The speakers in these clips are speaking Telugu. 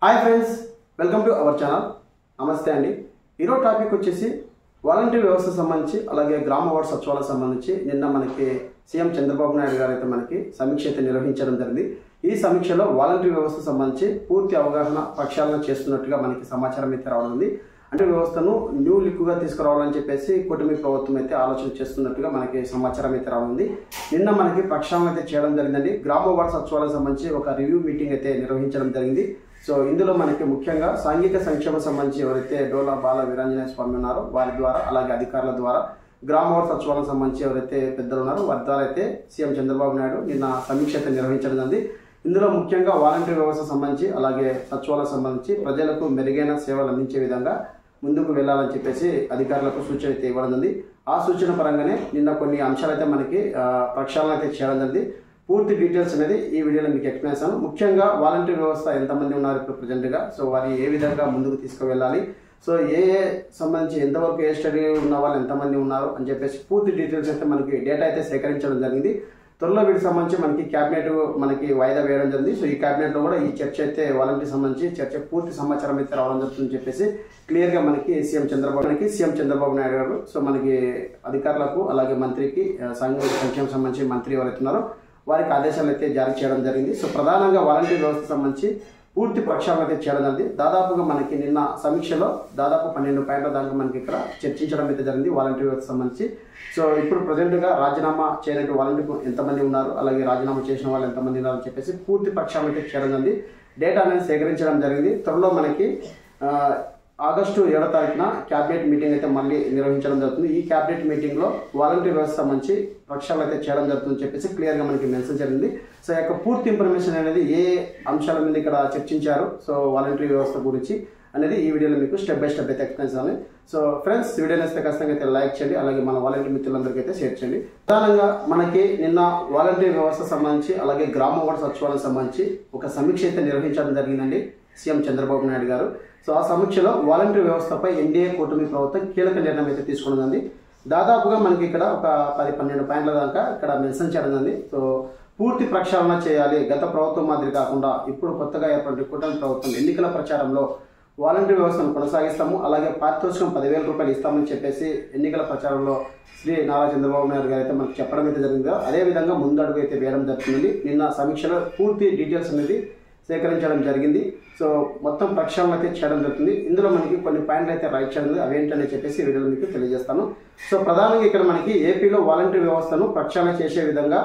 Hi friends, welcome to our channel. నమస్తే అండి. ఈరోజు టాపిక్ వచ్చేసి వాలంటీర్ వ్యవస్థ సంబంధించి అలాగే గ్రామ వార్డు సచివాలయం సంబంధించి నిన్న మనకి సీఎం చంద్రబాబు నాయుడు గారు అయితే మనకి సమీక్ష అయితే నిర్వహించడం జరిగింది. ఈ సమీక్షలో వాలంటీర్ వ్యవస్థ సంబంధించి పూర్తి అవగాహన ప్రక్షాళన చేస్తున్నట్టుగా మనకి సమాచారం అయితే రావడం. అంటే వ్యవస్థను న్యూ లుక్గా తీసుకురావాలని చెప్పేసి కూటమి ప్రభుత్వం అయితే ఆలోచన చేస్తున్నట్టుగా మనకి సమాచారం అయితే రానుంది. నిన్న మనకి ప్రక్షాళన అయితే చేయడం జరిగిందండి. గ్రామ వార్డు సచివాలయం సంబంధించి ఒక రివ్యూ మీటింగ్ అయితే నిర్వహించడం జరిగింది. సో ఇందులో మనకి ముఖ్యంగా సాంఘిక సంక్షేమ సంబంధించి ఎవరైతే డోలా బాల వీరాంజనేయ స్వామి ఉన్నారో వారి ద్వారా, అలాగే అధికారుల ద్వారా, గ్రామ వార్డు సచివాలయం సంబంధించి ఎవరైతే పెద్దలు ఉన్నారో వారి ద్వారా అయితే సీఎం చంద్రబాబు నాయుడు నిన్న సమీక్ష అయితే నిర్వహించడం జరిగింది. ఇందులో ముఖ్యంగా వాలంటీర్ వ్యవస్థ సంబంధించి అలాగే సచివాలయం సంబంధించి ప్రజలకు మెరుగైన సేవలు అందించే విధంగా ముందుకు వెళ్లాలని చెప్పేసి అధికారులకు సూచన అయితే ఇవ్వడం జరిగింది. ఆ సూచన పరంగానే నిన్న కొన్ని అంశాలైతే మనకి ప్రక్షాళన అయితే చేయడం జరిగింది. పూర్తి డీటెయిల్స్ అనేది ఈ వీడియోలో మీకు ఎక్స్ప్లెయిన్ చేస్తాను. ముఖ్యంగా వాలంటీర్ వ్యవస్థ ఎంతమంది ఉన్నారు ఇప్పుడు ప్రజెంట్గా, సో వారి ఏ విధంగా ముందుకు తీసుకువెళ్ళాలి, సో ఏ సంబంధించి ఎంతవరకు ఏ స్టడీ ఉన్న వాళ్ళు ఎంతమంది ఉన్నారు అని చెప్పేసి పూర్తి డీటెయిల్స్ అయితే మనకి డేటా అయితే సేకరించడం జరిగింది. త్వరలో వీటికి సంబంధించి మనకి క్యాబినెట్ మనకి వాయిదా వేయడం జరిగింది. సో ఈ క్యాబినెట్లో కూడా ఈ చర్చ అయితే వాలంటీర్ సంబంధించి చర్చ పూర్తి సమాచారం అయితే రావడం జరుగుతుందని చెప్పేసి క్లియర్గా మనకి సీఎం చంద్రబాబు నాయుడు గారు సో మనకి అధికారులకు అలాగే మంత్రికి సాంఘిక సంక్షేమ సంబంధించి మంత్రి ఎవరైతే ఉన్నారో వారికి ఆదేశాలు అయితే జారీ చేయడం జరిగింది. సో ప్రధానంగా వాలంటీర్ వ్యవస్థ సంబంధించి పూర్తి ప్రక్షాళన అయితే చేయడం జరిగింది. దాదాపుగా మనకి నిన్న సమీక్షలో దాదాపు 12 పాయింట్ల దాకా మనకి ఇక్కడ చర్చించడం అయితే జరిగింది వాలంటీర్ వ్యవస్థ సంబంధించి. సో ఇప్పుడు ప్రజెంట్గా రాజీనామా చేయనట్టు వాలంటీర్ ఎంతమంది ఉన్నారు, అలాగే రాజీనామా చేసిన వాళ్ళు ఎంతమంది ఉన్నారు అని చెప్పేసి పూర్తి ప్రక్షాళన అయితే చేయడం జరిగింది. డేటా అనేది సేకరించడం జరిగింది. త్వరలో మనకి ఆగస్టు 7వ తారీఖున క్యాబినెట్ మీటింగ్ అయితే మళ్ళీ నిర్వహించడం జరుగుతుంది. ఈ క్యాబినెట్ మీటింగ్లో వాలంటీర్ వ్యవస్థ సంబంధించి ప్రక్షాళన అయితే చేయడం జరుగుతుందని చెప్పేసి క్లియర్గా మనకి మెన్షన్ జరిగింది. సో యొక్క పూర్తి ఇన్ఫర్మేషన్ అనేది ఏ అంశాల మీద ఇక్కడ చర్చించారు, సో వాలంటీర్ వ్యవస్థ గురించి అనేది ఈ వీడియోలో మీకు స్టెప్ బై స్టెప్ అయితే ఎక్స్ప్లెయిన్ చేయాలి. సో ఫ్రెండ్స్, వీడియోని అయితే ఖచ్చితంగా అయితే లైక్ చేయండి, అలాగే మన వాలంటీర్ మిత్రులందరికీ అయితే షేర్ చేయండి. ప్రధానంగా మనకి నిన్న వాలంటీర్ వ్యవస్థ సంబంధించి అలాగే గ్రామ వార్డు సచివాలయం సంబంధించి ఒక సమీక్ష అయితే నిర్వహించడం జరిగిందండి సీఎం చంద్రబాబు నాయుడు గారు. సో ఆ సమీక్షలో వాలంటీర్ వ్యవస్థపై ఎన్డీఏ కూటమి ప్రభుత్వం కీలక నిర్ణయం అయితే తీసుకున్నదండి. దాదాపుగా మనకి ఇక్కడ ఒక 10-12 పాయింట్ల దాకా ఇక్కడ మెన్షన్ చేయడం జరిగింది. సో పూర్తి ప్రక్షాళన చేయాలి. గత ప్రభుత్వం మాదిరి కాకుండా ఇప్పుడు కొత్తగా ఏర్పడిన కూటమి ప్రభుత్వం ఎన్నికల ప్రచారంలో వాలంటీర్ వ్యవస్థను కొనసాగిస్తాము, అలాగే పారితోషికం 10,000 రూపాయలు ఇస్తామని చెప్పేసి ఎన్నికల ప్రచారంలో శ్రీ నారా చంద్రబాబు నాయుడు గారు అయితే మనకు చెప్పడం అయితే జరిగింది. అదేవిధంగా ముందడుగు అయితే వేయడం జరుగుతుంది. నిన్న సమీక్షలో పూర్తి డీటెయిల్స్ అనేది సేకరించడం జరిగింది. సో మొత్తం ప్రక్షాళన అయితే చేయడం జరుగుతుంది. ఇందులో మనకి కొన్ని పాయింట్లు అయితే రైట్ చేయడం అవేంటని చెప్పేసి వీడియోలో మీకు తెలియజేస్తాను. సో ప్రధానంగా ఇక్కడ మనకి ఏపీలో వాలంటీర్ వ్యవస్థను ప్రక్షాళన చేసే విధంగా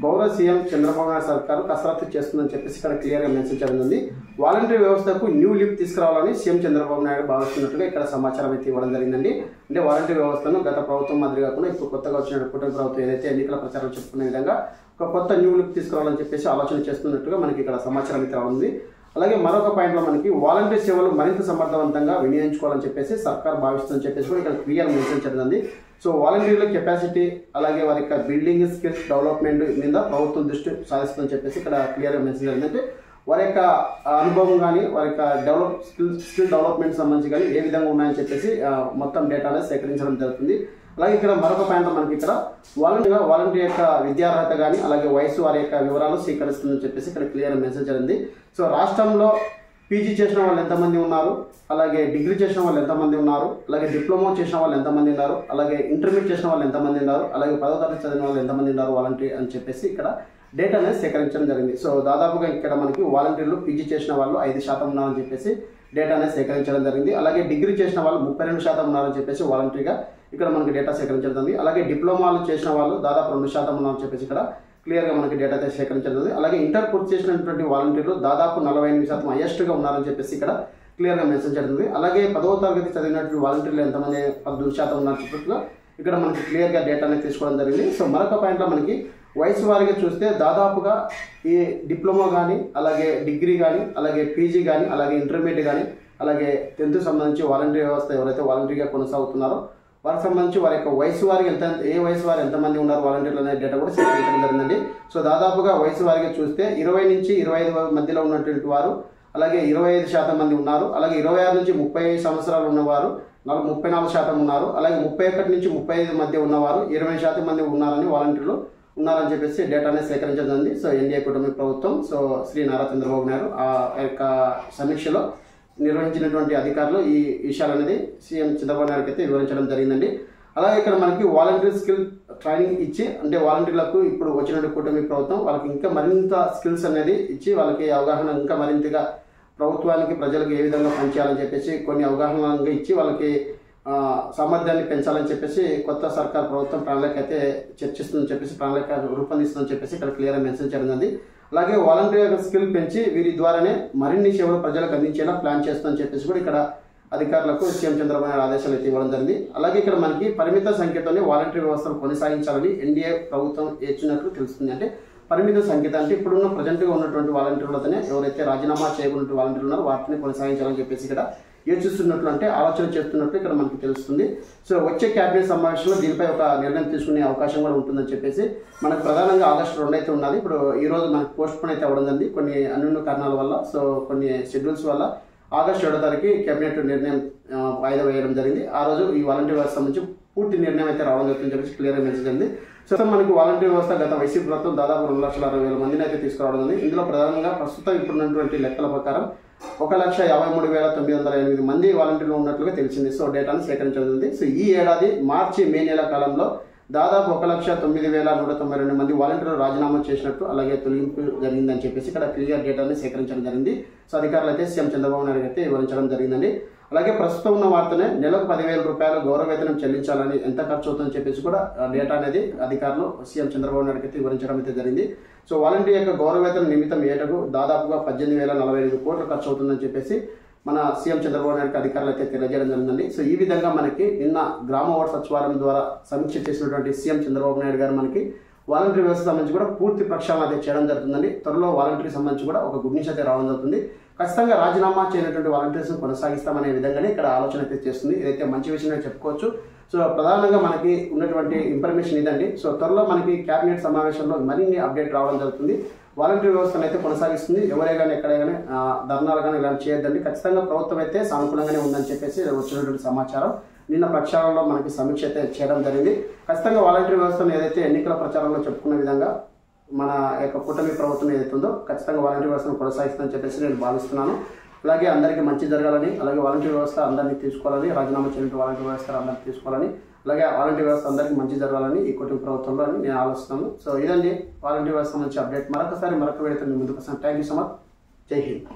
గౌరవ సీఎం చంద్రబాబు నాయుడు సర్కారు కసరత్తు చేస్తుందని చెప్పేసి ఇక్కడ క్లియర్గా మెన్షన్ చేయడం ఉంది. వాలంటీర్ వ్యవస్థకు న్యూ లిప్ తీసుకురావాలని సీఎం చంద్రబాబు నాయుడు భావిస్తున్నట్టుగా ఇక్కడ సమాచారం అయితే ఇవ్వడం జరిగిందండి. అంటే వాలంటీర్ వ్యవస్థను గత ప్రభుత్వం మాదిరి కాకుండా ఇప్పుడు కొత్తగా వచ్చిన కూటమి ప్రభుత్వం ఏదైతే ఎన్నికల ప్రచారం చెప్పుకునే విధంగా ఒక కొత్త న్యూ లిప్ తీసుకురావాలని చెప్పేసి ఆలోచన చేస్తున్నట్టుగా మనకి ఇక్కడ సమాచారం అయితే రానుంది. అలాగే మరొక పాయింట్లో మనకి వాలంటీర్ సేవలు మరింత సమర్థవంతంగా వినియోగించుకోవాలని చెప్పేసి సర్కార్ భావిస్తుందని చెప్పేసి కూడా ఇక్కడ క్లియర్ మెన్షన్ చేయడం. సో వాలంటీర్ల కెపాసిటీ అలాగే వారి యొక్క బిల్డింగ్ స్కిల్స్ డెవలప్మెంట్ మీద ప్రభుత్వం దృష్టి సాధిస్తుందని చెప్పేసి ఇక్కడ క్లియర్గా మెన్షన్ జరిగిందంటే వారి యొక్క అనుభవం కానీ వారి యొక్క స్కిల్ డెవలప్మెంట్ సంబంధించి కానీ ఏ విధంగా ఉన్నాయని చెప్పేసి మొత్తం డేటా అనేది సేకరించడం జరుగుతుంది. అలాగే ఇక్కడ మరొక పాయింట్ మనకి ఇక్కడ వాలంటీర్ యొక్క విద్యార్హత కానీ అలాగే వయసు వారి యొక్క వివరాలు స్వీకరిస్తుందని చెప్పేసి ఇక్కడ క్లియర్ మెసేజ్ జరిగింది. సో రాష్ట్రంలో పీజీ చేసిన వాళ్ళు ఎంతమంది ఉన్నారు, అలాగే డిగ్రీ చేసిన వాళ్ళు ఎంతమంది ఉన్నారు, అలాగే డిప్లొమా చేసిన వాళ్ళు ఎంతమంది ఉన్నారు, అలాగే ఇంటర్మీడియట్ చేసిన వాళ్ళు ఎంతమంది ఉన్నారు, అలాగే 10వ తరగతి చదివిన వాళ్ళు ఎంతమంది ఉన్నారు వాలంటీర్ అని చెప్పేసి ఇక్కడ డేటా అనేది సేకరించడం జరిగింది. సో దాదాపుగా ఇక్కడ మనకి వాలంటీర్లు పీజీ చేసిన వాళ్ళు 5% ఉన్నారని చెప్పేసి డేటా అనేది సేకరించడం జరిగింది. అలాగే డిగ్రీ చేసిన వాళ్ళు 32% ఉన్నారని చెప్పేసి వాలంటీర్గా ఇక్కడ మనకి డేటా సేకరించడం జరిగింది. అలాగే డిప్లొమాలు చేసిన వాళ్ళు దాదాపు 2% ఉన్నారని చెప్పేసి ఇక్కడ క్లియర్గా మనకి డేటా అయితే సేకరించడం జరిగింది. అలాగే ఇంటర్ పూర్తి చేసినటువంటి వాలంటీర్లు దాదాపు 48% హైయెస్ట్గా ఉన్నారని చెప్పేసి ఇక్కడ క్లియర్గా మెన్షన్ చేస్తుంది. అలాగే 10వ తరగతి చదివినటువంటి వాలంటీర్లు ఎంతమంది 12% ఉన్నారని చెప్పేసి ఇక్కడ మనకి క్లియర్గా డేటా అనేది తీసుకోవడం జరిగింది. సో మరొక పాయింట్లో మనకి వయసు వారిగా చూస్తే దాదాపుగా ఈ డిప్లొమా కానీ అలాగే డిగ్రీ కానీ అలాగే పీజీ కానీ అలాగే ఇంటర్మీడియట్ కానీ అలాగే 10th సంబంధించి వాలంటీర్ వ్యవస్థ ఎవరైతే వాలంటీర్గా కొనసాగుతున్నారో వారికి సంబంధించి వారి యొక్క వయసు వారికి ఏ వయసు వారు ఎంతమంది ఉన్నారు వాలంటీర్లు అనే డేటా కూడా సేకరించడం జరిగిందండి. సో దాదాపుగా వయసు వారిగా చూస్తే 20 నుంచి 25 మధ్యలో ఉన్నటువంటి వారు అలాగే 25% మంది ఉన్నారు. అలాగే 26 నుంచి 30 సంవత్సరాలు ఉన్నవారు 34% ఉన్నారు. అలాగే 31 నుంచి 35 మధ్య ఉన్నవారు 20% మంది ఉన్నారని వాలంటీర్లు ఉన్నారని చెప్పేసి డేటానే సేకరించడం జరిగింది. సో ఎన్డీఏ కూటమి ప్రభుత్వం, సో శ్రీ నారా చంద్రబాబు నాయుడు ఆ యొక్క సమీక్షలో నిర్వహించినటువంటి అధికారులు ఈ విషయాలు అనేది సీఎం చంద్రబాబు నాయుడుకి అయితే వివరించడం జరిగిందండి. అలాగే ఇక్కడ మనకి వాలంటరీ స్కిల్ ట్రైనింగ్ ఇచ్చి, అంటే వాలంటీర్లకు ఇప్పుడు వచ్చినటువంటి కూటమి ప్రభుత్వం వాళ్ళకి ఇంకా మరింత స్కిల్స్ అనేది ఇచ్చి వాళ్ళకి అవగాహన ఇంకా మరింతగా ప్రభుత్వానికి ప్రజలకు ఏ విధంగా పనిచేయాలని చెప్పేసి కొన్ని అవగాహనగా ఇచ్చి వాళ్ళకి సామర్థ్యాన్ని పెంచాలని చెప్పేసి కొత్త సర్కార్ ప్రభుత్వం ప్రణాళిక అయితే చర్చిస్తుందని చెప్పేసి ప్రణాళిక రూపొందిస్తుందని చెప్పేసి ఇక్కడ క్లియర్గా మెన్షన్ చేయడం. అలాగే వాలంటీర్ యొక్క స్కిల్ పెంచి వీరి ద్వారానే మరిన్ని సేవలు ప్రజలకు అందించేలా ప్లాన్ చేస్తుందని చెప్పేసి కూడా ఇక్కడ అధికారులకు సీఎం చంద్రబాబు నాయుడు ఆదేశాలు అయితే ఇవ్వడం జరిగింది. అలాగే ఇక్కడ మనకి పరిమిత సంఖ్యతోనే వాలంటీర్ వ్యవస్థను కొనసాగించాలని ఎన్డీఏ ప్రభుత్వం ఇచ్చినట్లు తెలుస్తుంది. అంటే పరిమిత సంఖ్యత అంటే ఇప్పుడున్న ప్రజెంట్గా ఉన్నటువంటి వాలంటీర్లతోనే ఎవరైతే రాజీనామా చేయకున్నటువంటి వాలంటీర్లు ఉన్నారో వాటిని కొనసాగించాలని చెప్పేసి ఇక్కడ యోచిస్తున్నట్లు అంటే ఆలోచన చేస్తున్నట్లు ఇక్కడ మనకి తెలుస్తుంది. సో వచ్చే క్యాబినెట్ సమావేశంలో దీనిపై ఒక నిర్ణయం తీసుకునే అవకాశం కూడా ఉంటుందని చెప్పేసి మనకు ప్రధానంగా ఆగస్టు 2 అయితే ఉన్నది. ఇప్పుడు ఈ రోజు మనకి పోస్ట్ పోన్ అయితే అవ్వడం జరిగింది కొన్ని అన్యూన్య కారణాల వల్ల. సో కొన్ని షెడ్యూల్స్ వల్ల ఆగస్టు 7వ తారీఖు కేబినెట్ నిర్ణయం వాయిదా వేయడం జరిగింది. ఆ రోజు ఈ వాలంటీర్ వ్యవస్థ నుంచి పూర్తి నిర్ణయం అయితే రావడం జరుగుతుందని చెప్పేసి క్లియర్గా మెన్షన్ జరిగింది. సో మనకి వాలంటీర్ వ్యవస్థ గత వైసీపీ ప్రభుత్వం దాదాపు 2,60,000 మందిని అయితే తీసుకురావడం జరిగింది. ఇందులో ప్రధానంగా ప్రస్తుతం ఇప్పుడున్నటువంటి లెక్కల ప్రకారం 1,53,908 మంది వాలంటీర్లు ఉన్నట్లుగా తెలిసింది. సో డేటాను సేకరించబడింది. సో ఈ ఏడాది మార్చి మే నెల కాలంలో దాదాపు 1,09,192 మంది వాలంటీర్లు రాజీనామా చేసినట్టు అలాగే తొలగింపు జరిగిందని చెప్పేసి ఇక్కడ క్లియర్ డేటాని సేకరించడం జరిగింది. సో అధికారులు అయితే సీఎం చంద్రబాబు నాయుడు అయితే వివరించడం జరిగిందండి. అలాగే ప్రస్తుతం ఉన్న వార్తనే నెలకు 10,000 రూపాయలు గౌరవ వేతనం చెల్లించాలని ఎంత ఖర్చు అవుతుందని చెప్పేసి కూడా డేటా అనేది అధికారులు సీఎం చంద్రబాబు నాయుడు అయితే వివరించడం అయితే జరిగింది. సో వాలంటీర్ యొక్క గౌరవ వేతనం నిమిత్తం ఏటకు దాదాపుగా 18,045 కోట్లు ఖర్చు అవుతుందని చెప్పేసి మన సీఎం చంద్రబాబు నాయుడు అధికారులు అయితే తెలియజేయడం జరిగిందండి. సో ఈ విధంగా మనకి నిన్న గ్రామ వార్డు సచివాలయం ద్వారా సమీక్ష చేసినటువంటి సీఎం చంద్రబాబు నాయుడు గారు మనకి వాలంటీర్ వ్యవస్థ సంబంధించి కూడా పూర్తి ప్రక్షాళన అయితే చేయడం జరుగుతుందండి. త్వరలో వాలంటీర్ సంబంధించి కూడా ఒక గుడ్ న్యూస్ అయితే రావడం జరుగుతుంది. ఖచ్చితంగా రాజీనామా చేయనటువంటి వాలంటీర్స్ కొనసాగిస్తామనే విధంగానే ఇక్కడ ఆలోచన అయితే చేస్తుంది. ఇదైతే మంచి విషయమే చెప్పుకోవచ్చు. సో ప్రధానంగా మనకి ఉన్నటువంటి ఇన్ఫర్మేషన్ ఇదండి. సో త్వరలో మనకి కేబినెట్ సమావేశంలో మరిన్ని అప్డేట్ రావడం జరుగుతుంది. వాలంటీర్ వ్యవస్థను అయితే కొనసాగిస్తుంది. ఎవరే కానీ ఎక్కడే కానీ ధర్నాలు కానీ ఇలాంటి చేయొద్దండి. ఖచ్చితంగా ప్రభుత్వం అయితే సానుకూలంగానే ఉందని చెప్పేసి వచ్చినటువంటి సమాచారం. నిన్న ప్రక్షాళనలో మనకి సమీక్ష అయితే చేయడం జరిగింది. ఖచ్చితంగా వాలంటీర్ వ్యవస్థను ఏదైతే ఎన్నికల ప్రచారంలో చెప్పుకున్న విధంగా మన యొక్క కూటమి ప్రభుత్వం ఏదైతే ఉందో ఖచ్చితంగా వాలంటీర్ వ్యవస్థను కొనసాగిస్తుందని చెప్పేసి నేను భావిస్తున్నాను. అలాగే అందరికీ మంచి జరగాలని, అలాగే వాలంటీర్ వ్యవస్థ అందరినీ తీసుకోవాలని, రాజీనామా చేయడం వాలంటీర్ వ్యవస్థ అందరినీ తీసుకోవాలని, అలాగే వాలంటీర్ వ్యవస్థ అందరికీ మంచి జరగాలని ఈ కూటమి ప్రభుత్వంలో అని నేను ఆలోచిస్తున్నాను. సో ఇదండి వాలంటీర్ వ్యవస్థ నుంచి అప్డేట్. మరొక వీడియోతో ముందుకు వస్తాను. Thank you so much. జై హింద్.